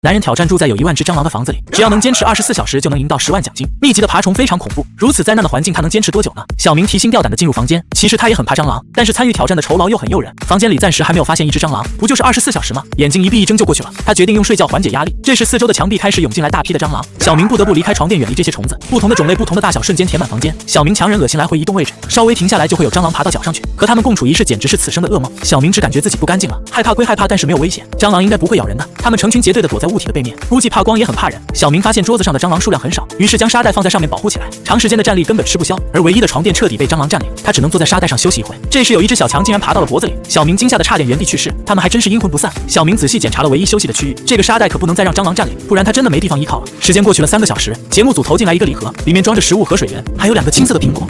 男人挑战住在有1万只蟑螂的房子里，只要能坚持24小时就能赢到10万奖金。密集的爬虫非常恐怖，如此灾难的环境他能坚持多久呢？小明提心吊胆地进入房间，其实他也很怕蟑螂，但是参与挑战的酬劳又很诱人。房间里暂时还没有发现一只蟑螂，不就是24小时吗？眼睛一闭一睁就过去了。他决定用睡觉缓解压力。这时四周的墙壁开始涌进来大批的蟑螂，小明不得不离开床垫远离这些虫子。不同的种类、不同的大小瞬间填满房间。小明强忍恶心来回移动位置，稍微停下来就会有蟑螂爬到脚上去，和他们共处一室简直是此生的噩梦。小明只感觉自己不干净了，害怕归害怕，但是没有危险，蟑螂应该不会咬人的。他们成群结队的躲在物体的背面，估计怕光也很怕人。小明发现桌子上的蟑螂数量很少，于是将沙袋放在上面保护起来。长时间的站立根本吃不消，而唯一的床垫彻底被蟑螂占领，他只能坐在沙袋上休息一会。这时有一只小强竟然爬到了脖子里，小明惊吓的差点原地去世。他们还真是阴魂不散。小明仔细检查了唯一休息的区域，这个沙袋可不能再让蟑螂占领，不然他真的没地方依靠了。时间过去了3个小时，节目组投进来一个礼盒，里面装着食物和水源，还有2个青色的苹果。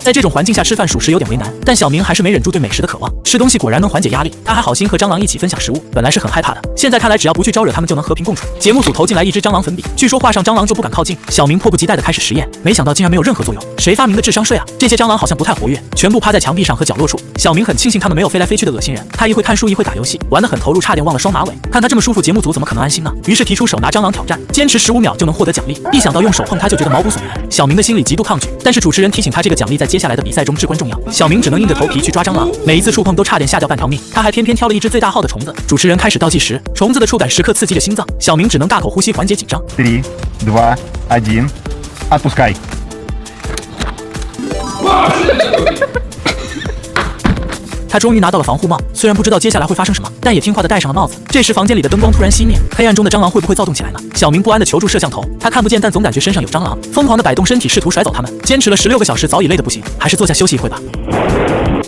在这种环境下吃饭属实有点为难，但小明还是没忍住对美食的渴望。吃东西果然能缓解压力，他还好心和蟑螂一起分享食物，本来是很害怕的，现在看来只要不去招惹他们就能和平共处。节目组投进来一支蟑螂粉笔，据说画上蟑螂就不敢靠近。小明迫不及待地开始实验，没想到竟然没有任何作用。谁发明的智商税啊？这些蟑螂好像不太活跃，全部趴在墙壁上和角落处。小明很庆幸他们没有飞来飞去的恶心人，他一会看书一会打游戏，玩得很投入，差点忘了双马尾。看他这么舒服，节目组怎么可能安心呢？于是提出手拿蟑螂挑战，坚持15秒就能获得奖励。一想到用手碰它就觉得毛骨悚然，小明的心里极度抗拒。但是主持人提醒他，这个奖励在接下来的比赛中至关重要。小明只能硬着头皮去抓蟑螂，每一次触碰都差点吓掉半条命。他还偏偏挑了一只最大号的虫子。主持人开始倒计时，虫子的触感时刻刺激着心脏，小明只能大口呼吸缓解紧张。3, 2, 1, отпускай。他终于拿到了防护帽，虽然不知道接下来会发生什么，但也听话的戴上了帽子。这时房间里的灯光突然熄灭，黑暗中的蟑螂会不会躁动起来呢？小明不安地求助摄像头，他看不见，但总感觉身上有蟑螂，疯狂地摆动身体试图甩走它们。坚持了16个小时，早已累得不行，还是坐下休息一会吧。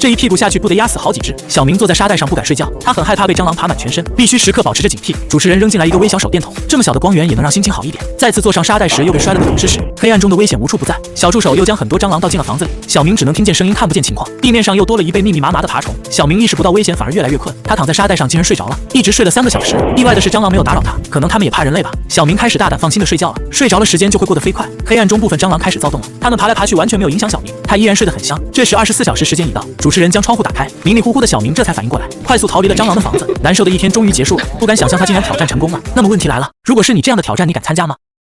这一屁股下去不得压死好几只。小明坐在沙袋上不敢睡觉，他很害怕被蟑螂爬满全身，必须时刻保持着警惕。主持人扔进来一个微小手电筒，这么小的光源也能让心情好一点。再次坐上沙袋时又被摔了个狗吃屎，黑暗中的危险无处不在。小助手又将很多蟑螂倒进了房子里，小明只能听见声音看不见情况。地面上又多了一被密密麻麻的爬虫，小明意识不到危险，反而越来越困。他躺在沙袋上竟然睡着了，一直睡了3个小时。意外的是蟑螂没有打扰他，可能他们也怕人类吧。小明开始大胆放心的睡觉了，睡着了时间就会过得飞快。黑暗中部分蟑螂开始躁动了，它们爬来爬去完全没有影响小明，他依然睡得很香。这时24小时时间已到，主持人将窗户打开，迷迷糊糊的小明这才反应过来，快速逃离了蟑螂的房子。难受的一天终于结束了，不敢想象他竟然挑战成功了。那么问题来了，如果是你这样的挑战，你敢参加吗？